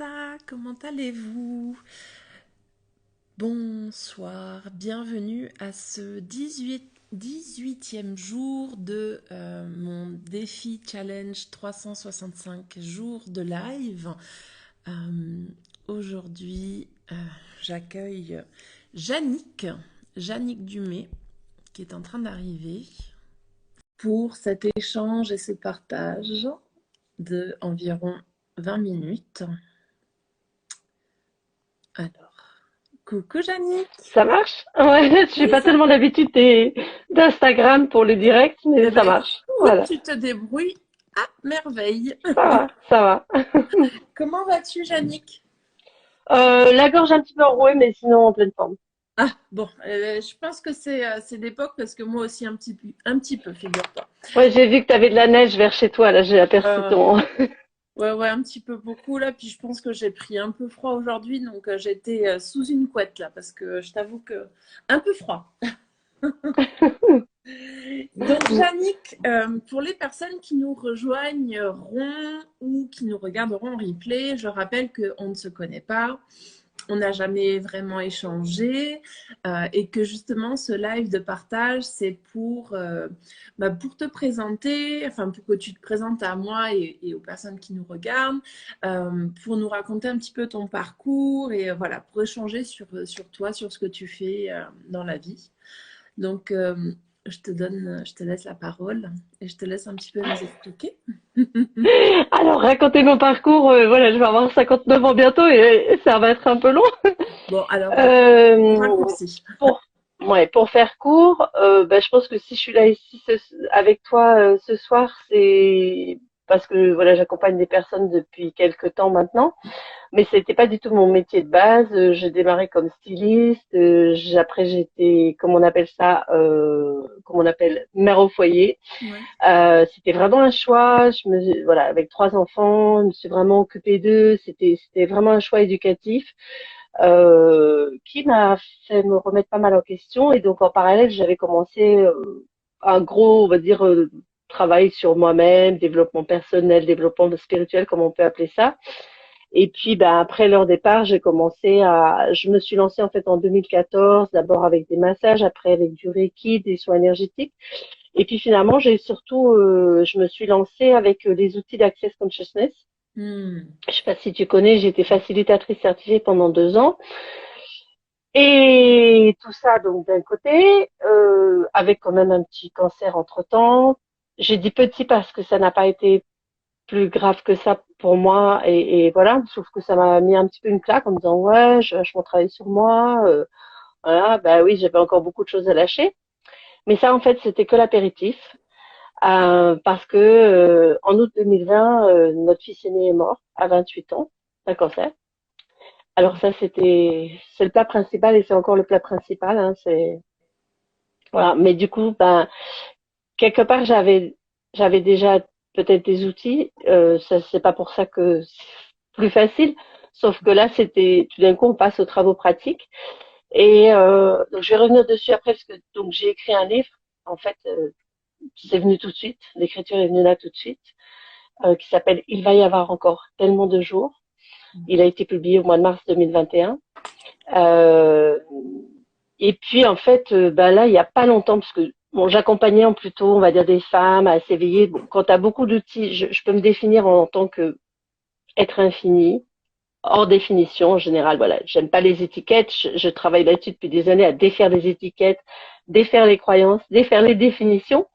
Martha, comment allez-vous? Bonsoir, bienvenue à ce 18e jour de mon défi challenge 365 jours de live. Euh, Aujourd'hui, j'accueille Yannick, Yannick Dumay, qui est en train d'arriver pour cet échange et ce partage de environ 20 minutes. Alors, coucou Yannick. Ça marche? Ouais, je n'ai Oui, pas ça. tellement l'habitude d'Instagram pour les directs, mais Eh ça ben, marche. écoute, Voilà. tu te débrouilles à merveille. Ça va, ça va. Comment vas-tu, Yannick? La gorge un petit peu enrouée, mais sinon en pleine forme. Ah, bon, je pense que c'est d'époque parce que moi aussi un petit peu, figure-toi. Ouais, j'ai vu que tu avais de la neige vers chez toi, là, j'ai aperçu Euh, ton. ouais, ouais, un petit peu beaucoup là. Puis je pense que j'ai pris un peu froid aujourd'hui, donc j'étais sous une couette là parce que je t'avoue que un peu froid. Donc, Yannick, pour les personnes qui nous rejoigneront ou qui nous regarderont en replay, je rappelle qu'on ne se connaît pas, on n'a jamais vraiment échangé et que justement ce live de partage, c'est pour te présenter, enfin pour que tu te présentes à moi et aux personnes qui nous regardent, pour nous raconter un petit peu ton parcours et voilà, pour échanger sur toi, sur ce que tu fais dans la vie. Donc, je te laisse la parole et je te laisse un petit peu nous expliquer. Alors, raconter mon parcours, voilà, je vais avoir 59 ans bientôt et ça va être un peu long. Bon, alors, Euh, raccourci. pour, ouais, pour faire court, je pense que si je suis là ici avec toi ce soir, c'est parce que voilà, j'accompagne des personnes depuis quelques temps maintenant. Mais c'était pas du tout mon métier de base. J'ai démarré comme styliste. Après, j'étais, comment on appelle ça, comment on appelle, mère au foyer. Ouais. C'était vraiment un choix. Voilà, avec trois enfants, je me suis vraiment occupée d'eux. C'était vraiment un choix éducatif qui m'a fait me remettre pas mal en question. Et donc, en parallèle, j'avais commencé un gros, on va dire, travail sur moi-même, développement personnel, développement spirituel, comme on peut appeler ça. Et puis, ben, après leur départ, je me suis lancée en fait en 2014, d'abord avec des massages, après avec du Reiki, des soins énergétiques. Et puis finalement, je me suis lancée avec les outils d'Access Consciousness. Hmm. Je sais pas si tu connais, j'ai été facilitatrice certifiée pendant 2 ans. Et tout ça, donc d'un côté, avec quand même un petit cancer entre-temps. J'ai dit petit parce que ça n'a pas été plus grave que ça pour moi et voilà, sauf que ça m'a mis un petit peu une claque en me disant ouais, je vais vachement travailler sur moi, voilà, bah oui, j'avais encore beaucoup de choses à lâcher, mais ça en fait c'était que l'apéritif parce que en août 2020 notre fils aîné est mort à 28 ans d'un cancer. Alors ça c'est le plat principal et c'est encore le plat principal, hein, c'est voilà, mais du coup ben quelque part j'avais déjà peut-être des outils, ça c'est pas pour ça que plus facile. Sauf que là, c'était tout d'un coup, on passe aux travaux pratiques. Et donc, je vais revenir dessus après parce que donc j'ai écrit un livre. En fait, c'est venu tout de suite. L'écriture est venue là tout de suite, qui s'appelle Il va y avoir encore tellement de jours. Il a été publié au mois de mars 2021. Euh, et puis en fait, là, il y a pas longtemps, parce que bon, j'accompagnais en plutôt, on va dire, des femmes à s'éveiller. Bon, quand tu as beaucoup d'outils, je peux me définir en tant que être infini, hors définition en général. Voilà, j'aime pas les étiquettes. Je travaille là-dessus depuis des années à défaire les étiquettes, défaire les croyances, défaire les définitions.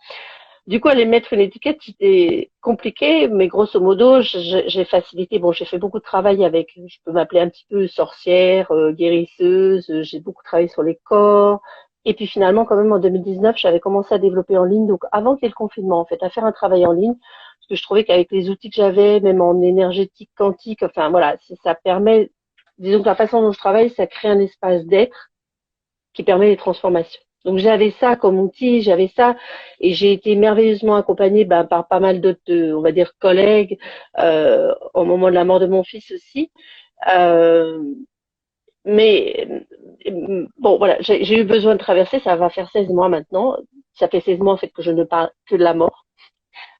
Du coup, aller mettre une étiquette, c'était compliqué, mais grosso modo, j'ai facilité. Bon, j'ai fait beaucoup de travail avec, je peux m'appeler un petit peu sorcière, guérisseuse. J'ai beaucoup travaillé sur les corps. Et puis finalement, quand même, en 2019, j'avais commencé à développer en ligne, donc avant qu'il y ait le confinement, en fait, à faire un travail en ligne, parce que je trouvais qu'avec les outils que j'avais, même en énergétique quantique, enfin voilà, ça permet, disons que la façon dont je travaille, ça crée un espace d'être qui permet les transformations. Donc j'avais ça comme outil, j'avais ça, et j'ai été merveilleusement accompagnée par pas mal d'autres, on va dire, collègues, au moment de la mort de mon fils aussi. Euh, mais bon, voilà, j'ai eu besoin de traverser, ça va faire 16 mois maintenant. Ça fait 16 mois en fait que je ne parle que de la mort,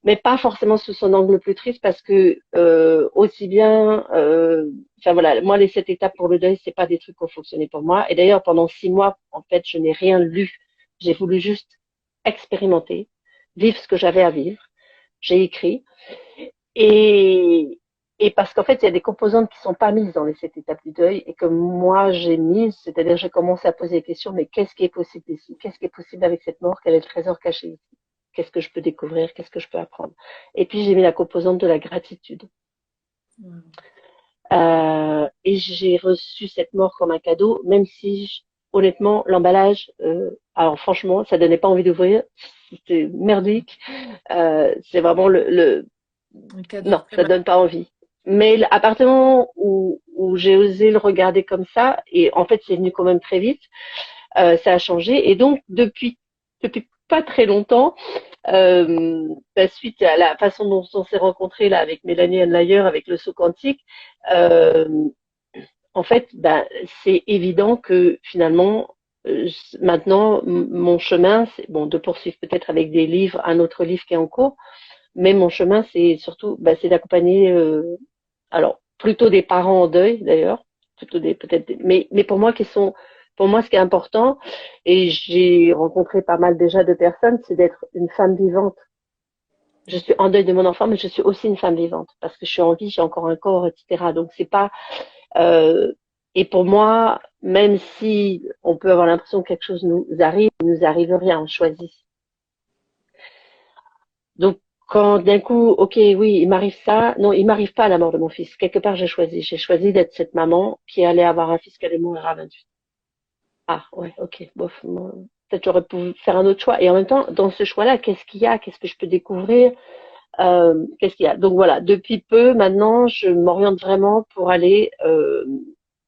mais pas forcément sous son angle le plus triste parce que aussi bien enfin voilà, moi les 7 étapes pour le deuil, c'est pas des trucs qui ont fonctionné pour moi. Et d'ailleurs, pendant 6 mois, en fait, je n'ai rien lu. J'ai voulu juste expérimenter, vivre ce que j'avais à vivre. J'ai écrit. Et, et parce qu'en fait, il y a des composantes qui sont pas mises dans les 7 étapes du deuil et que moi j'ai mises, c'est-à-dire j'ai commencé à poser des questions, mais qu'est-ce qui est possible ici? Qu'est-ce qui est possible avec cette mort? Quel est le trésor caché ici? Qu'est-ce que je peux découvrir? Qu'est-ce que je peux apprendre? Et puis j'ai mis la composante de la gratitude. Wow. Et j'ai reçu cette mort comme un cadeau, même si honnêtement l'emballage, alors franchement, ça donnait pas envie d'ouvrir, c'était merdique. C'est vraiment Un cadeau non, très ça mal. donne pas envie. Mais à partir du moment où j'ai osé le regarder comme ça, et en fait c'est venu quand même très vite, ça a changé. Et donc depuis pas très longtemps, suite à la façon dont on s'est rencontrés là avec Mélanie Anlayer, avec le saut quantique, euh, en fait, c'est évident que finalement, maintenant, mon chemin, c'est bon de poursuivre peut-être avec des livres, un autre livre qui est en cours, mais mon chemin, c'est surtout, c'est d'accompagner, alors plutôt des parents en deuil d'ailleurs, plutôt des peut-être, mais pour moi, ce qui est important, et j'ai rencontré pas mal déjà de personnes, c'est d'être une femme vivante. Je suis en deuil de mon enfant, mais je suis aussi une femme vivante parce que je suis en vie, j'ai encore un corps, etc. Donc c'est pas euh, et pour moi, même si on peut avoir l'impression que quelque chose il nous arrive rien, on choisit. Donc, quand d'un coup, ok, oui, il m'arrive ça, non, il m'arrive pas la mort de mon fils. Quelque part, j'ai choisi. J'ai choisi d'être cette maman qui allait avoir un fils qui allait mourir à 28. Ah, ouais, ok, bof, peut-être j'aurais pu faire un autre choix. Et en même temps, dans ce choix-là, qu'est-ce qu'il y a? Qu'est-ce que je peux découvrir? Qu'est-ce qu'il y a? Donc voilà, depuis peu, maintenant, je m'oriente vraiment pour aller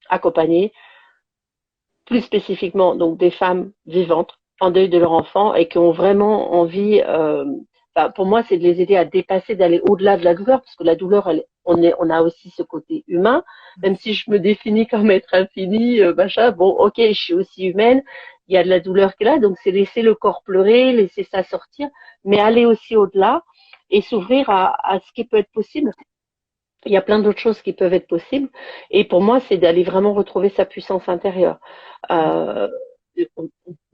accompagner plus spécifiquement donc des femmes vivantes en deuil de leur enfant et qui ont vraiment envie, pour moi, c'est de les aider à dépasser, d'aller au-delà de la douleur, parce que la douleur, on a aussi ce côté humain, même si je me définis comme être infinie, machin, bon, ok, je suis aussi humaine, il y a de la douleur qui est là, donc c'est laisser le corps pleurer, laisser ça sortir, mais aller aussi au-delà et s'ouvrir à ce qui peut être possible. Il y a plein d'autres choses qui peuvent être possibles. Et pour moi, c'est d'aller vraiment retrouver sa puissance intérieure. Euh, on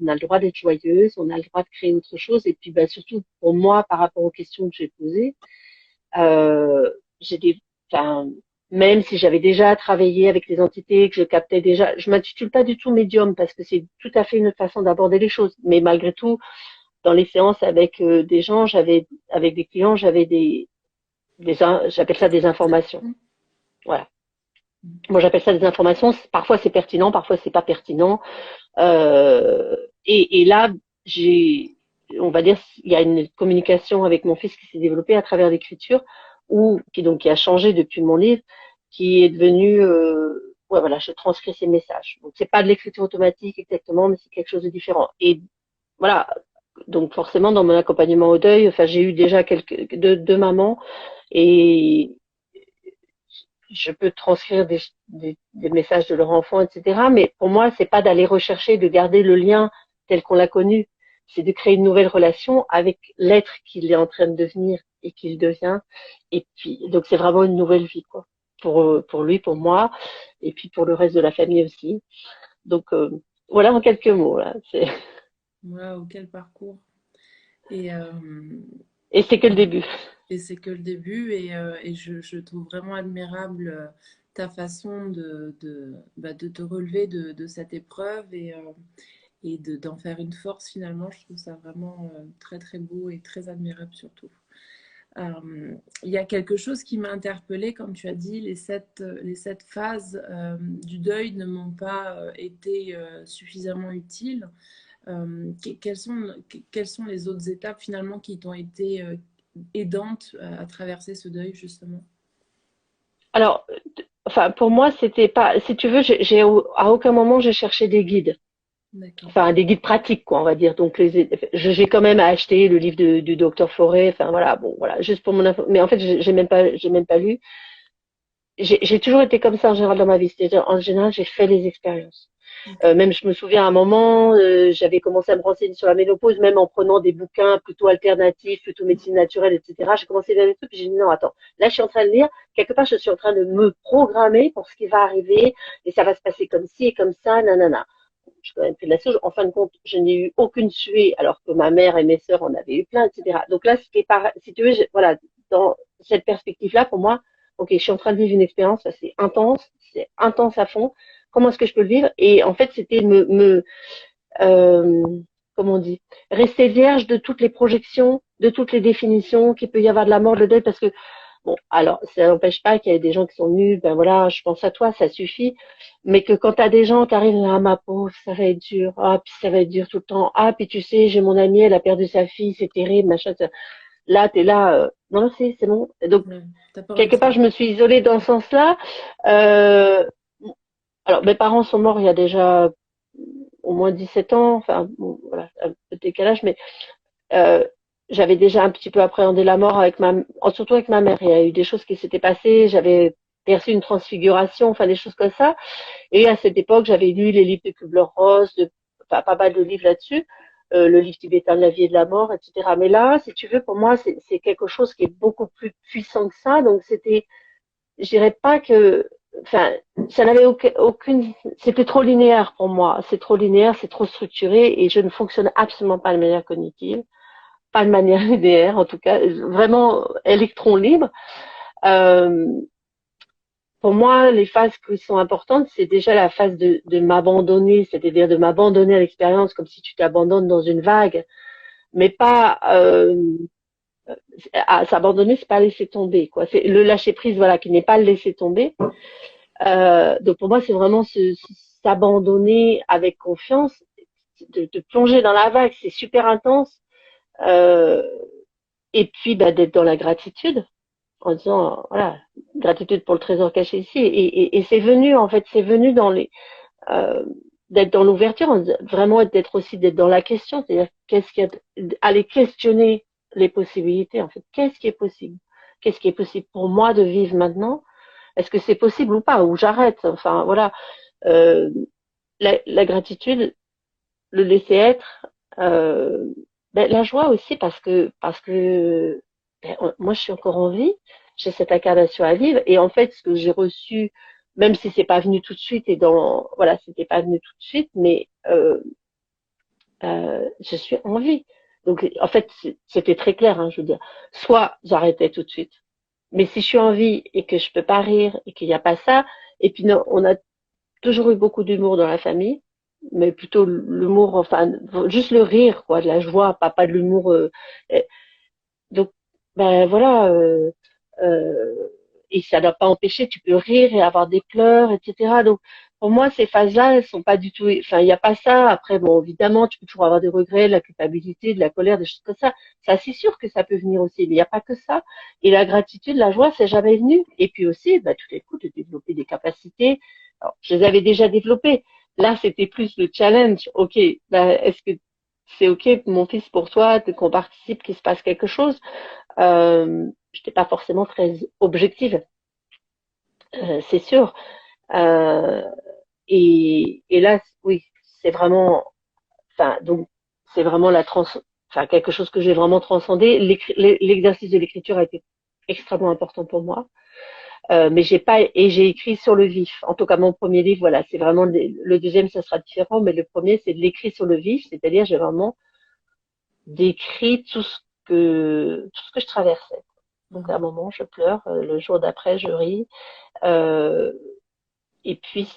a le droit d'être joyeuse, on a le droit de créer autre chose. Et puis, surtout pour moi, par rapport aux questions que j'ai posées, euh, j'ai des, enfin, même si j'avais déjà travaillé avec les entités, que je captais déjà, je m'intitule pas du tout médium parce que c'est tout à fait une autre façon d'aborder les choses. Mais malgré tout, dans les séances avec des gens, avec des clients, j'avais j'appelle ça des informations. Voilà. Moi, j'appelle ça des informations. Parfois, c'est pertinent, parfois, c'est pas pertinent. Et là, on va dire, il y a une communication avec mon fils qui s'est développée à travers l'écriture, qui a changé depuis mon livre, qui est devenu, ouais, voilà, je transcris ces messages. Donc, c'est pas de l'écriture automatique exactement, mais c'est quelque chose de différent. Et voilà. Donc, forcément, dans mon accompagnement au deuil, enfin, j'ai eu déjà deux mamans et je peux transcrire des messages de leur enfant, etc. Mais pour moi, c'est pas d'aller rechercher, de garder le lien tel qu'on l'a connu. C'est de créer une nouvelle relation avec l'être qu'il est en train de devenir et qu'il devient. Et puis, donc c'est vraiment une nouvelle vie, quoi. Pour lui, pour moi, et puis pour le reste de la famille aussi. Donc, voilà en quelques mots, là. Waouh, quel parcours. Et, euh, Et c'est que le début. et c'est que le début. Et je trouve vraiment admirable ta façon de te relever de cette épreuve d'en faire une force finalement. Je trouve ça vraiment très très beau et très admirable surtout. Il y a quelque chose qui m'a interpellée, comme tu as dit, les sept phases du deuil ne m'ont pas été suffisamment utiles. Quelles sont les autres étapes finalement qui t'ont été aidantes à traverser ce deuil justement? Alors, enfin, pour moi, c'était pas, si tu veux, à aucun moment j'ai cherché des guides. D'accord. Enfin des guides pratiques quoi on va dire donc j'ai quand même acheté le livre du docteur Forêt enfin voilà bon voilà juste pour mon info mais en fait j'ai même pas lu j'ai toujours été comme ça en général dans ma vie c'est-à-dire en général j'ai fait les expériences Ok. Même je me souviens à un moment, j'avais commencé à me renseigner sur la ménopause, même en prenant des bouquins plutôt alternatifs, plutôt médecine naturelle, etc. J'ai commencé à lire des trucs, et j'ai dit non, attends, là je suis en train de lire, quelque part je suis en train de me programmer pour ce qui va arriver, et ça va se passer comme ci et comme ça, nanana. Je quand même fait de la sauge. En fin de compte, je n'ai eu aucune suée, alors que ma mère et mes sœurs en avaient eu plein, etc. Donc là, c'était par, si tu veux, voilà, dans cette perspective-là, pour moi, ok, je suis en train de vivre une expérience, ça c'est intense à fond. Comment est-ce que je peux le vivre? Et en fait, c'était euh, comment on dit, rester vierge de toutes les projections, de toutes les définitions qu'il peut y avoir de la mort, de deuil, parce que bon, alors, ça n'empêche pas qu'il y ait des gens qui sont nuls, ben voilà, je pense à toi, ça suffit. Mais que quand t'as des gens qui arrivent, ah, ma pauvre, ça va être dur, ah, puis ça va être dur tout le temps, ah, puis tu sais, j'ai mon amie, elle a perdu sa fille, c'est terrible, machin, là, t'es là, non, non, c'est bon. Donc, Ouais, t'as pas envie de quelque part, ça. je me suis isolée dans ce sens-là. Euh, alors, mes parents sont morts il y a déjà au moins 17 ans, enfin, bon, voilà, un peu de décalage, mais euh, j'avais déjà un petit peu appréhendé la mort avec surtout avec ma mère. Il y a eu des choses qui s'étaient passées. J'avais perçu une transfiguration, enfin des choses comme ça. Et à cette époque, j'avais lu les livres de Kubler-Ross, enfin pas mal de livres là-dessus, le livre tibétain de la vie et de la mort, etc. Mais là, si tu veux, pour moi, c'est quelque chose qui est beaucoup plus puissant que ça. Donc c'était, je dirais pas que, enfin, ça n'avait aucune, c'était trop linéaire pour moi. C'est trop linéaire, c'est trop structuré, et je ne fonctionne absolument pas de manière cognitive, pas de manière linéaire en tout cas, vraiment électron libre. Euh, pour moi, les phases qui sont importantes, c'est déjà la phase de m'abandonner, c'est-à-dire de m'abandonner à l'expérience comme si tu t'abandonnes dans une vague, mais pas s'abandonner, c'est pas laisser tomber, quoi. C'est le lâcher prise, voilà, qui n'est pas le laisser tomber. Donc pour moi, c'est vraiment s'abandonner avec confiance, de plonger dans la vague, c'est super intense. Euh, et puis bah, d'être dans la gratitude, en disant voilà, gratitude pour le trésor caché ici, et c'est venu en fait, c'est venu dans les euh, d'être dans l'ouverture, vraiment d'être aussi d'être dans la question, c'est-à-dire qu'est-ce qu'il y a, aller questionner les possibilités en fait, qu'est-ce qui est possible pour moi de vivre maintenant, est-ce que c'est possible ou pas, ou j'arrête, enfin voilà, euh, la gratitude, le laisser être, ben, la joie aussi parce que ben, moi je suis encore en vie, j'ai cette incarnation à vivre, et en fait ce que j'ai reçu, même si c'est pas venu tout de suite, et dans voilà, c'était pas venu tout de suite, mais je suis en vie. Donc en fait c'était très clair, hein, je veux dire, soit j'arrêtais tout de suite, mais si je suis en vie et que je peux pas rire et qu'il n'y a pas ça, et puis non, on a toujours eu beaucoup d'humour dans la famille, mais plutôt l'humour, enfin, juste le rire, quoi, de la joie, pas de l'humour. Donc, ben voilà, euh, et ça n'a pas empêché, tu peux rire et avoir des pleurs, etc. Donc, pour moi, ces phases-là, elles sont pas du tout, enfin, il n'y a pas ça. Après, bon, évidemment, tu peux toujours avoir des regrets, de la culpabilité, de la colère, des choses comme ça. Ça, c'est sûr que ça peut venir aussi, mais il n'y a pas que ça. Et la gratitude, la joie, c'est jamais venu. Et puis aussi, bah, tout à coup, de développer des capacités. Alors, je les avais déjà développées. Là, c'était plus le challenge. Ok, bah, est-ce que c'est ok, mon fils, pour toi, qu'on participe, qu'il se passe quelque chose? Je n'étais pas forcément très objective, c'est sûr. Euh, et là, oui, c'est vraiment, enfin, donc, c'est vraiment enfin, quelque chose que j'ai vraiment transcendé. L'exercice de l'écriture a été extrêmement important pour moi. Mais j'ai écrit sur le vif. En tout cas, mon premier livre, voilà, c'est vraiment le deuxième, ça sera différent, mais le premier, c'est de l'écrit sur le vif, c'est-à-dire j'ai vraiment décrit tout ce que je traversais. Donc à un Mhm. moment, je pleure, le jour d'après, je ris. Euh, et puis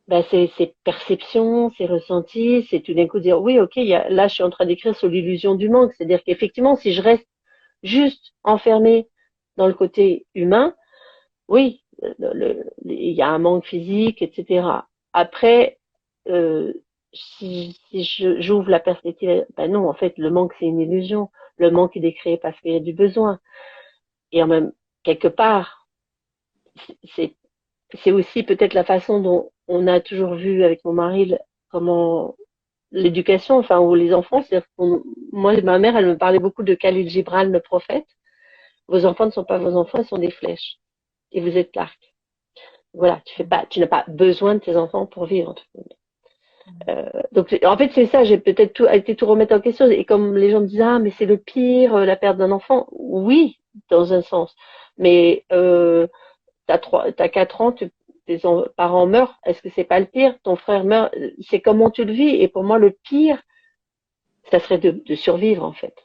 bah, ces perceptions, ces ressentis, c'est tout d'un coup dire oui, ok, là je suis en train d'écrire sur l'illusion du manque, c'est-à-dire qu'effectivement, si je reste juste enfermée dans le côté humain, oui, il y a un manque physique, etc. Après, euh, si j'ouvre la perspective, ben non, en fait, le manque c'est une illusion. Le manque il est créé parce qu'il y a du besoin. Et en même quelque part, c'est c'est aussi peut-être la façon dont on a toujours vu avec mon mari comment l'éducation, enfin, ou les enfants, moi, ma mère, elle me parlait beaucoup de Khalil Gibran, le prophète. Vos enfants ne sont pas vos enfants, ils sont des flèches. Et vous êtes l'arc. voilà, tu n'as pas besoin de tes enfants pour vivre. Donc en fait c'est ça, j'ai peut-être été tout remettre en question et comme les gens me disent ah mais c'est le pire la perte d'un enfant, oui dans un sens, mais t'as 4 ans, parents meurent, est-ce que c'est pas le pire? Ton frère meurt, c'est comment tu le vis et pour moi le pire ça serait de survivre en fait.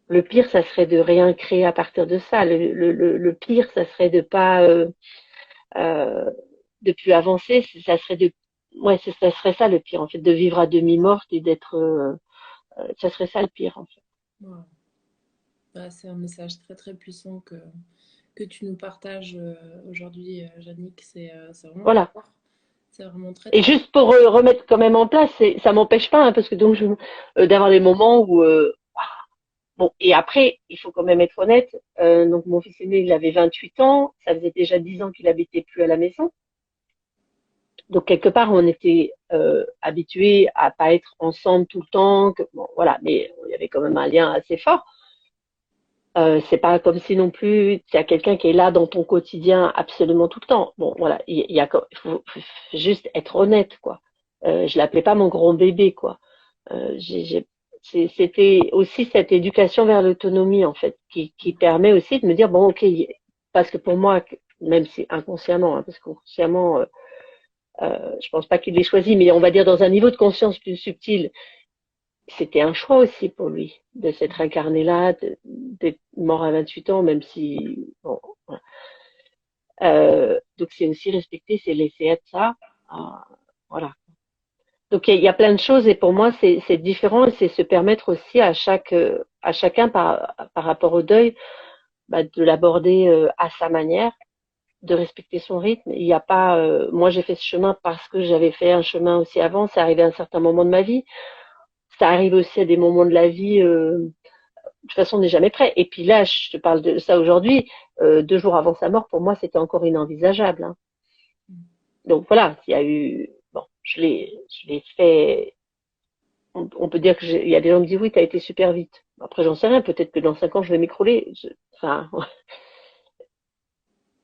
Le pire ça serait de rien créer à partir de ça. Le pire ça serait de pas euh, de plus avancer, ça serait de ouais ça serait ça le pire en fait, de vivre à demi morte et d'être ça serait ça le pire, en fait. Wow. Bah, c'est un message très très puissant que tu nous partages aujourd'hui, Yannick. C'est vraiment Voilà. fort. C'est vraiment très Et très juste pour remettre quand même en place, ça m'empêche pas, hein, parce que donc d'avoir des moments où bon. Et après, il faut quand même être honnête. Donc mon fils aîné, il avait 28 ans. Ça faisait déjà 10 ans qu'il habitait plus à la maison. Donc quelque part, on était habitués à pas être ensemble tout le temps. Bon, voilà, mais il y avait quand même un lien assez fort. C'est pas comme si non plus il y a quelqu'un qui est là dans ton quotidien absolument tout le temps. Bon, voilà, faut juste être honnête, quoi. Je l'appelais pas mon grand bébé, quoi. C'était aussi cette éducation vers l'autonomie, en fait, qui permet aussi de me dire bon, ok, parce que pour moi, même si inconsciemment, hein, parce que consciemment, je pense pas qu'il l'ait choisi, mais on va dire dans un niveau de conscience plus subtil, c'était un choix aussi pour lui de s'être incarné là, d'être mort à 28 ans, même si bon, voilà. Donc c'est aussi respecter, c'est laisser être ça, euh, voilà. Donc il y a plein de choses et pour moi c'est différent et c'est se permettre aussi à chacun par rapport au deuil bah, de l'aborder à sa manière, de respecter son rythme. Il n'y a pas, moi j'ai fait ce chemin parce que j'avais fait un chemin aussi avant, c'est arrivé à un certain moment de ma vie. Ça arrive aussi à des moments de la vie de toute façon, on n'est jamais prêt. Et puis là, je te parle de ça aujourd'hui. 2 jours avant sa mort, pour moi, c'était encore inenvisageable, hein. Donc voilà, il y a eu, bon, je l'ai fait. On peut dire que il y a des gens qui me disent oui, t'as été super vite. Après, j'en sais rien. Peut-être que dans 5 ans, je vais m'écrouler. Enfin,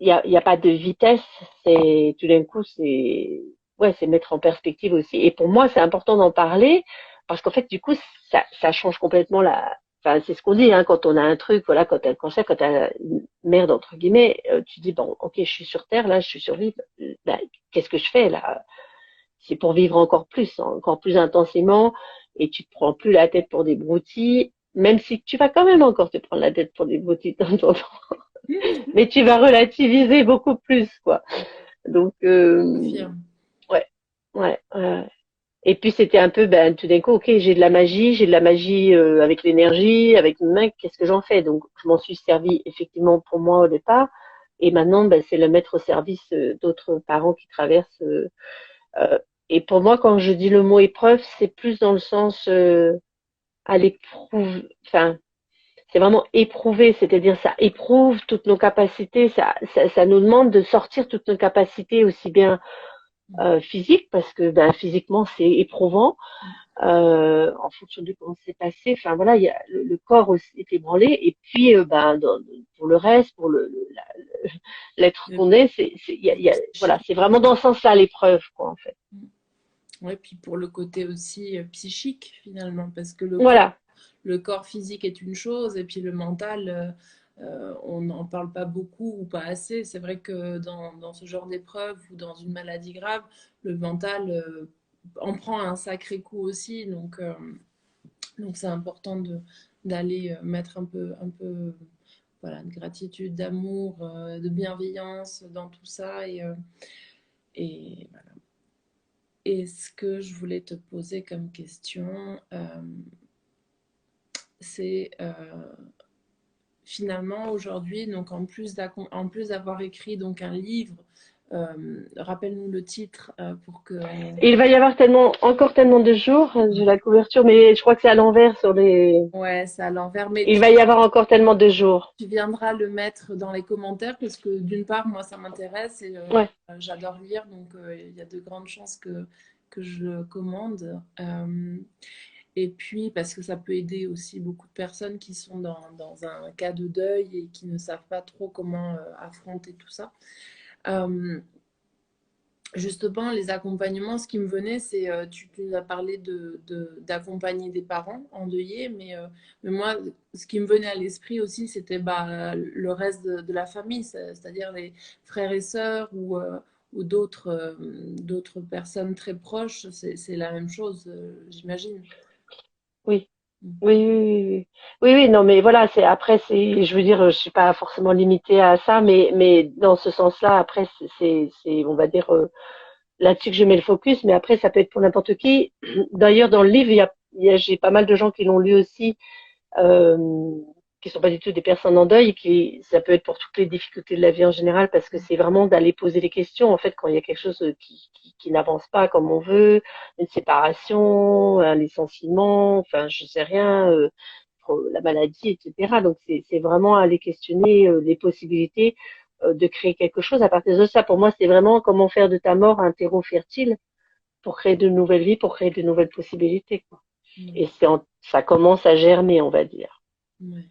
il y a pas de vitesse. C'est tout d'un coup, ouais, c'est mettre en perspective aussi. Et pour moi, c'est important d'en parler parce qu'en fait, du coup, ça change complètement la. Enfin, c'est ce qu'on dit, hein, quand on a un truc, voilà, quand t'as le cancer, quand t'as une merde entre guillemets, tu dis bon, ok, je suis sur terre, là, je suis sur vide. Ben, qu'est-ce que je fais là? C'est pour vivre encore plus, hein, encore plus intensément, et tu te prends plus la tête pour des broutilles, même si tu vas quand même encore te prendre la tête pour des broutilles de temps en temps, fort. mais tu vas relativiser beaucoup plus, quoi. Donc, Confirme. ouais, ouais. Et puis c'était un peu, ben, tout d'un coup, ok, j'ai de la magie avec l'énergie, avec une main, qu'est-ce que j'en fais? Donc, je m'en suis servi effectivement pour moi au départ, et maintenant, ben, c'est le mettre au service d'autres parents qui traversent. Euh, et pour moi, quand je dis le mot épreuve, c'est plus dans le sens à l'éprouve, enfin, c'est vraiment éprouver, c'est-à-dire ça éprouve toutes nos capacités, ça nous demande de sortir toutes nos capacités aussi bien physiques, parce que ben, physiquement c'est éprouvant, en fonction de comment c'est passé. Enfin voilà, il y a, le corps aussi est ébranlé, et puis ben, pour le reste, pour l'être Le, qu'on est, voilà, psychique. c'est vraiment dans ce sens-là l'épreuve, quoi, en fait. Ouais, puis pour le côté aussi psychique finalement, parce que Voilà, le corps physique est une chose et puis le mental, on n'en parle pas beaucoup ou pas assez. C'est vrai que dans ce genre d'épreuve ou dans une maladie grave, le mental en prend un sacré coup aussi. Donc c'est important d'aller mettre un peu voilà, de gratitude, d'amour, de bienveillance dans tout ça. Et voilà. Et ce que je voulais te poser comme question, c'est finalement aujourd'hui, donc en plus d'avoir écrit donc un livre, rappelle-nous le titre pour que et il va y avoir encore tellement de jours de la couverture, mais je crois que c'est à l'envers sur les. ouais, c'est à l'envers, mais Il va y avoir encore tellement de jours. tu viendras le mettre dans les commentaires parce que d'une part, moi, ça m'intéresse et Ouais. j'adore lire, donc il y a de grandes chances que je le commande. Et puis, parce que ça peut aider aussi beaucoup de personnes qui sont dans un cas de deuil et qui ne savent pas trop comment affronter tout ça. Euh, justement, les accompagnements, ce qui me venait, c'est, tu nous as parlé d'accompagner des parents endeuillés, mais moi, ce qui me venait à l'esprit aussi, c'était bah, le reste de la famille, c'est-à-dire les frères et sœurs ou d'autres personnes très proches, c'est la même chose, j'imagine. Oui. Oui, oui, oui, oui, oui, oui, non, mais voilà, je veux dire, je suis pas forcément limitée à ça, mais dans ce sens-là, après, on va dire, là-dessus que je mets le focus, mais après, ça peut être pour n'importe qui. D'ailleurs, dans le livre, j'ai pas mal de gens qui l'ont lu aussi, euh, qui sont pas du tout des personnes en deuil, ça peut être pour toutes les difficultés de la vie en général, parce que c'est vraiment d'aller poser les questions, en fait, quand il y a quelque chose qui n'avance pas comme on veut, une séparation, un licenciement, enfin, je sais rien, la maladie, etc. Donc, c'est vraiment aller questionner les possibilités de créer quelque chose à partir de ça. Pour moi, c'est vraiment comment faire de ta mort un terreau fertile pour créer de nouvelles vies, pour créer de nouvelles possibilités, quoi. Mm. Et ça commence à germer, on va dire. Ouais.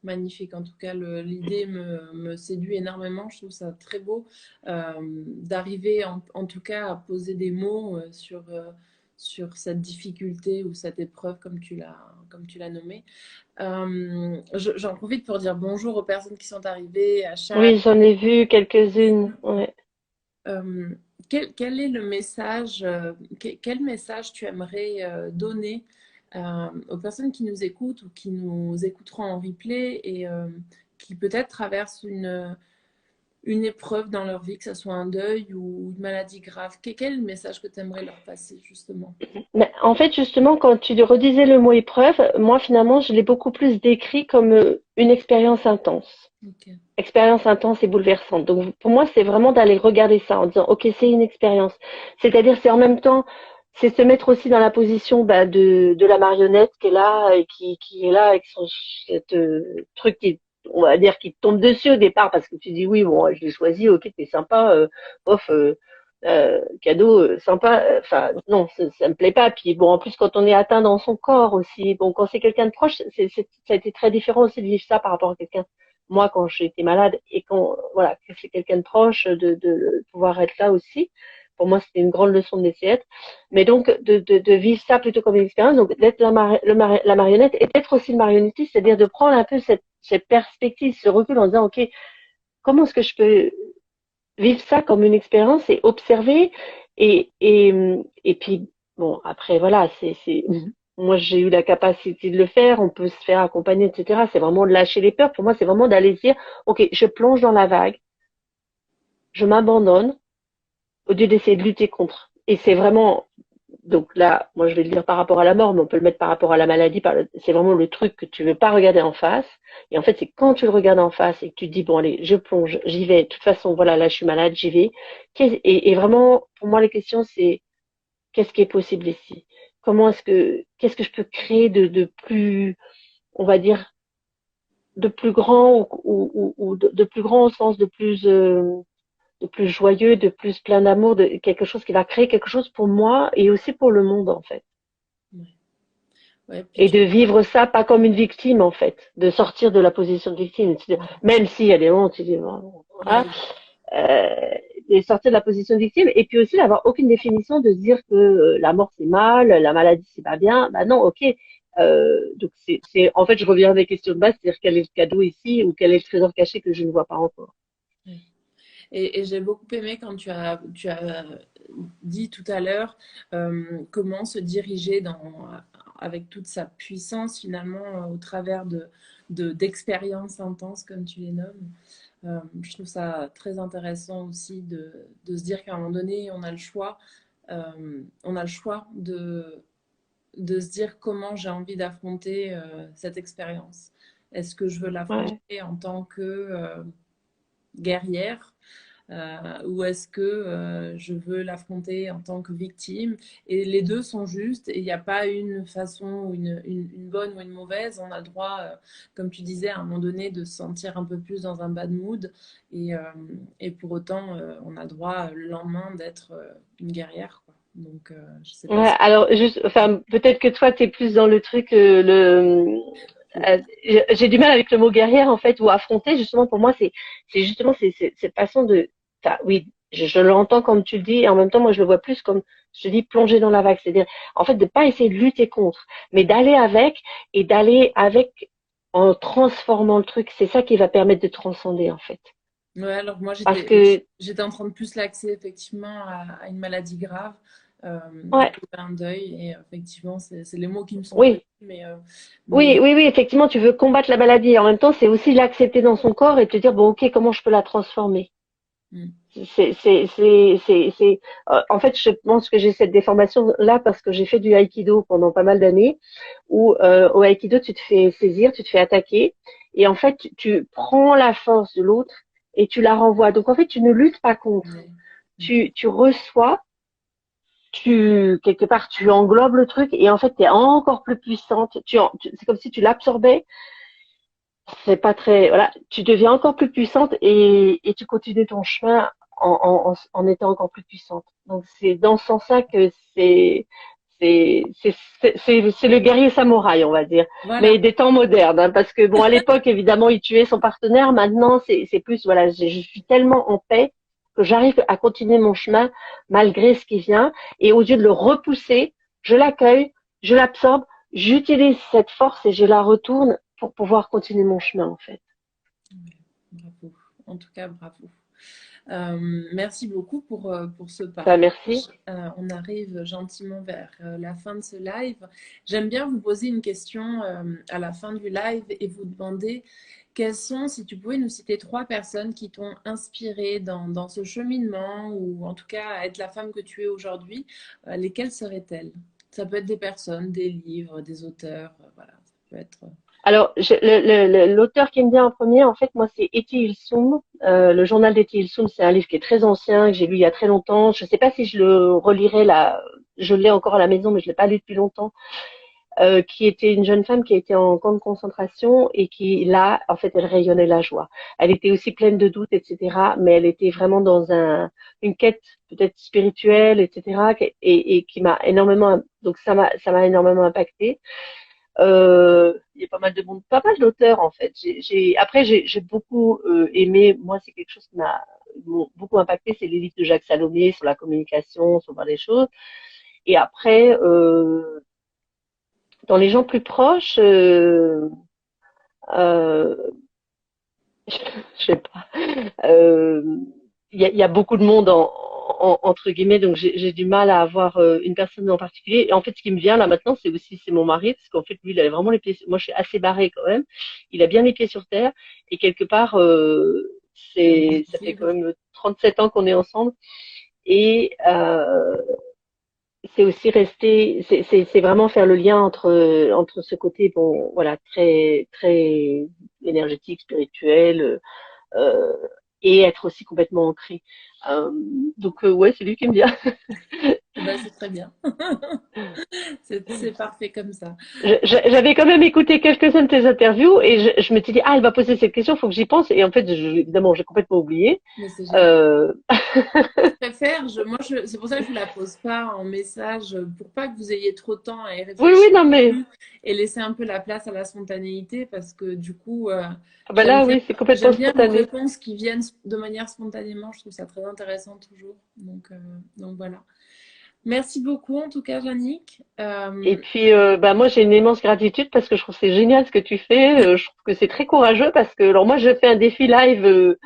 Magnifique. En tout cas, l'idée me séduit énormément. Je trouve ça très beau d'arriver en tout cas à poser des mots sur cette difficulté ou cette épreuve comme tu l'as nommé. J'en profite pour dire bonjour aux personnes qui sont arrivées à chaque. Oui, j'en ai vu quelques-unes. Ouais. Euh, quel est le message, quel message tu aimerais donner aux personnes qui nous écoutent ou qui nous écouteront en replay et qui peut-être traversent une épreuve dans leur vie, que ce soit un deuil ou une maladie grave? Quel est le message que tu aimerais leur passer justement? Mais en fait, justement, quand tu redisais le mot épreuve, moi, finalement, je l'ai beaucoup plus décrit comme une expérience intense. Ok. Expérience intense et bouleversante. Donc, pour moi, c'est vraiment d'aller regarder ça en disant, OK, c'est une expérience. C'est-à-dire, c'est en même temps, c'est se mettre aussi dans la position bah, de la marionnette qui est là et qui est là avec son cette, truc qui, on va dire, qui te tombe dessus au départ parce que tu dis oui, bon, je l'ai choisi, ok, t'es sympa, bof, cadeau, sympa. Enfin, non, ça me plaît pas. Puis bon, en plus, quand on est atteint dans son corps aussi, bon, quand c'est quelqu'un de proche, ça a été très différent aussi de vivre ça par rapport à quelqu'un moi quand j'étais malade et quand voilà que c'est quelqu'un de proche de pouvoir être là aussi pour moi c'était une grande leçon de DCS mais donc de vivre ça plutôt comme une expérience donc d'être la marionnette et d'être aussi le marionnettiste c'est-à-dire de prendre un peu cette perspective ce recul en disant ok comment est-ce que je peux vivre ça comme une expérience et observer et puis bon après voilà c'est moi j'ai eu la capacité de le faire on peut se faire accompagner etc c'est vraiment de lâcher les peurs pour moi c'est vraiment d'aller se dire ok je plonge dans la vague je m'abandonne au lieu d'essayer de lutter contre et c'est vraiment donc là moi je vais le dire par rapport à la mort mais on peut le mettre par rapport à la maladie c'est vraiment le truc que tu veux pas regarder en face et en fait c'est quand tu le regardes en face et que tu te dis bon allez je plonge j'y vais de toute façon voilà là je suis malade j'y vais et vraiment pour moi les questions c'est qu'est-ce qui est possible ici comment qu'est-ce que je peux créer de plus on va dire de plus grand ou de plus grand au sens de plus joyeux de plus plein d'amour de quelque chose qui va créer quelque chose pour moi et aussi pour le monde en fait Ouais. Ouais, puis et de vivre ça pas comme une victime en fait, de sortir de la position de victime, même s'il y a des moments où tu dis voilà, ouais, de sortir de la position de victime et puis aussi d'avoir aucune définition de se dire que la mort c'est mal, la maladie c'est pas bien, bah non ok. Donc en fait je reviens à des questions de base, c'est-à-dire quel est le cadeau ici ou quel est le trésor caché que je ne vois pas encore. ouais. Et j'ai beaucoup aimé quand tu as dit tout à l'heure comment se diriger avec toute sa puissance finalement au travers d'expériences intenses comme tu les nommes. Je trouve ça très intéressant aussi de se dire qu'à un moment donné, on a le choix de se dire comment j'ai envie d'affronter cette expérience. Est-ce que je veux Ouais. l'affronter en tant que guerrière ou est-ce que je veux l'affronter en tant que victime? Et les deux sont justes et il n'y a pas une façon, ou une bonne ou une mauvaise. On a le droit, comme tu disais, à un moment donné, de se sentir un peu plus dans un bad mood et, euh, et pour autant, on a le droit le lendemain d'être une guerrière, quoi. Donc, je sais pas Ouais, si... alors juste, enfin, peut-être que toi, t'es plus dans le truc, j'ai du mal avec le mot guerrière en fait, ou affronter. Justement, pour moi, c'est justement cette façon de, enfin, oui, je l'entends comme tu le dis, et en même temps, moi, je le vois plus comme, je te dis, plonger dans la vague. C'est-à-dire, en fait, de pas essayer de lutter contre, mais d'aller avec, et d'aller avec en transformant le truc. C'est ça qui va permettre de transcender, en fait. Ouais, alors moi, Parce que, j'étais en train de plus l'axer effectivement à une maladie grave. Du ouais, coup, un deuil. Et effectivement, c'est les mots qui me sont venus. oui, Mais oui, oui, oui, effectivement, tu veux combattre la maladie. En même temps, c'est aussi l'accepter dans son corps et te dire, bon, ok, comment je peux la transformer? mm, En fait, je pense que j'ai cette déformation là parce que j'ai fait du aïkido pendant pas mal d'années où au aïkido tu te fais saisir, tu te fais attaquer et en fait tu prends la force de l'autre et tu la renvoies. Donc en fait tu ne luttes pas contre, ouais, mm, tu reçois, tu quelque part tu englobes le truc et en fait tu es encore plus puissante. C'est comme si tu l'absorbais. C'est pas très voilà, tu deviens encore plus puissante et tu continues ton chemin en étant encore plus puissante. Donc c'est dans ce sens-là que c'est le guerrier samouraï, on va dire, mais voilà. des temps modernes, hein, parce que bon à l'époque évidemment il tuait son partenaire, maintenant c'est plus voilà, je suis tellement en paix que j'arrive à continuer mon chemin malgré ce qui vient et au lieu de le repousser, je l'accueille, je l'absorbe, j'utilise cette force et je la retourne pour pouvoir continuer mon chemin en fait. Ouais, bravo. En tout cas, bravo. Merci beaucoup pour ce Bah, partage. merci. On arrive gentiment vers la fin de ce live. J'aime bien vous poser une question à la fin du live et vous demander quelles sont, si tu pouvais nous citer trois personnes qui t'ont inspiré dans ce cheminement ou en tout cas à être la femme que tu es aujourd'hui, lesquelles seraient-elles? Ça peut être des personnes, des livres, des auteurs, voilà, ça peut être. Alors, l'auteur qui me vient en premier, en fait, moi, c'est Etty Hillesum. Le journal d'Etty Hillesum, c'est un livre qui est très ancien, que j'ai lu il y a très longtemps. Je ne sais pas si je le relirai là. Je l'ai encore à la maison, mais je l'ai pas lu depuis longtemps. Qui était une jeune femme qui a été en camp de concentration et qui, là, en fait, elle rayonnait la joie. Elle était aussi pleine de doutes, etc., mais elle était vraiment dans une quête peut-être spirituelle, etc., et qui m'a énormément, donc ça m'a énormément impacté. Il y a pas mal de monde, pas mal d'auteurs en fait. Après j'ai beaucoup aimé. Moi, c'est quelque chose qui m'a beaucoup impacté, c'est les livres de Jacques Salomé sur la communication, sur les choses. Et après, dans les gens plus proches, euh, je sais pas. Euh, il y a beaucoup de monde entre guillemets, donc j'ai du mal à avoir une personne en particulier. Et en fait, ce qui me vient là maintenant, c'est mon mari, parce qu'en fait, lui, il a vraiment les pieds. Moi, je suis assez barrée quand même. Il a bien les pieds sur terre, et quelque part, C'est un ça fait quand équilibre. même 37 ans qu'on est ensemble, et c'est aussi rester, c'est vraiment faire le lien entre ce côté, bon, voilà, très très énergétique, spirituel euh, et être aussi complètement ancré. Euh, ouais, c'est lui qui me vient. Eh ben, c'est très bien. C'est parfait comme ça. J'avais quand même écouté quelques-uns de tes interviews et je m'étais dit, ah, elle va poser cette question, il faut que j'y pense. Et en fait, évidemment, j'ai complètement oublié. Mais c'est génial. Euh, Je préfère, c'est pour ça que je ne vous la pose pas en message, pour pas que vous ayez trop de temps à y oui, réfléchir oui, non, mais et laisser un peu la place à la spontanéité parce que du coup, ah bah là, oui, c'est complètement j'aime bien vos spontané. réponses qui viennent de manière spontanément. Je trouve ça très intéressant toujours. Donc voilà. Merci beaucoup en tout cas, Yannick. Et puis, bah, moi, j'ai une immense gratitude parce que je trouve que c'est génial ce que tu fais. Je trouve que c'est très courageux parce que, alors moi, je fais un défi live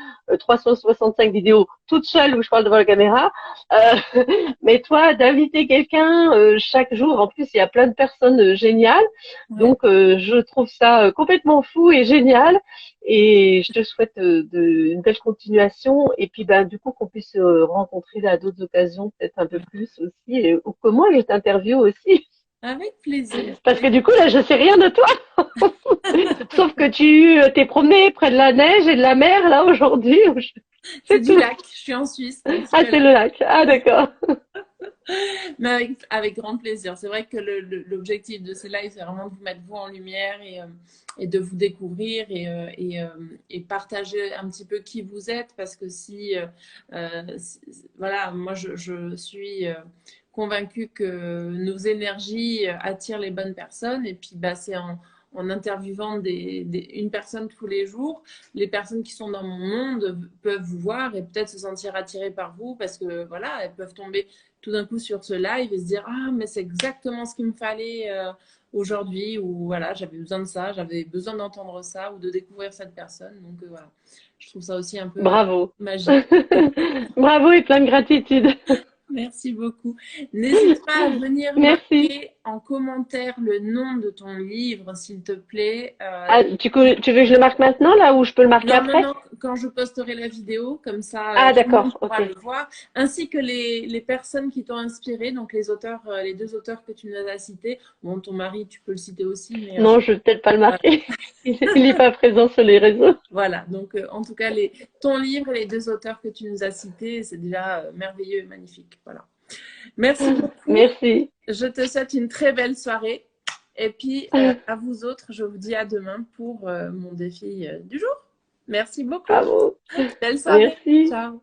365 vidéos toute seule où je parle devant la caméra. Mais toi, d'inviter quelqu'un chaque jour, en plus, il y a plein de personnes géniales. Ouais. Donc, je trouve ça complètement fou et génial. Et je te souhaite une belle continuation. Et puis, ben, du coup, qu'on puisse se rencontrer à d'autres occasions, peut-être un peu plus aussi. Ou que moi, je t'interviewe aussi. Avec plaisir. Parce que du coup, là, je sais rien de toi. Sauf que tu t'es promené près de la neige et de la mer, là, aujourd'hui. C'est C'est du tout. lac. Je suis en Suisse, un petit Ah, peu c'est là. le lac. Ah, d'accord. Mais avec grand plaisir. C'est vrai que l'objectif de ces lives, c'est vraiment de vous mettre vous en lumière et de vous découvrir et partager un petit peu qui vous êtes. Parce que voilà, moi je suis convaincue que nos énergies attirent les bonnes personnes. Et puis bah, c'est en interviewant une personne tous les jours, les personnes qui sont dans mon monde peuvent vous voir et peut-être se sentir attirées par vous parce que voilà, elles peuvent tomber tout d'un coup sur ce live et se dire ah mais c'est exactement ce qu'il me fallait aujourd'hui ou voilà j'avais besoin de ça, j'avais besoin d'entendre ça ou de découvrir cette personne. Donc voilà, je trouve ça aussi un peu Bravo. magique. Bravo et plein de gratitude. Merci beaucoup. N'hésite pas à venir Merci. marquer en commentaire le nom de ton livre, s'il te plaît. Ah, tu veux que je le marque maintenant, là, ou je peux le marquer Non, non, après? non, quand je posterai la vidéo, comme ça Ah, tout le monde d'accord, pourra ok. le voir, ainsi que les personnes qui t'ont inspiré, donc les auteurs, les deux auteurs que tu nous as cités. Bon, ton mari, tu peux le citer aussi, mais Non, je vais peut-être pas le marquer. Il n'est pas présent sur les réseaux. voilà. Donc, en tout cas, ton livre et les deux auteurs que tu nous as cités, c'est déjà merveilleux et magnifique. Voilà. Merci beaucoup. Merci. Je te souhaite une très belle soirée. Et puis, à vous autres, je vous dis à demain pour mon défi du jour. Merci beaucoup. Bravo. Belle soirée. Merci. Ciao.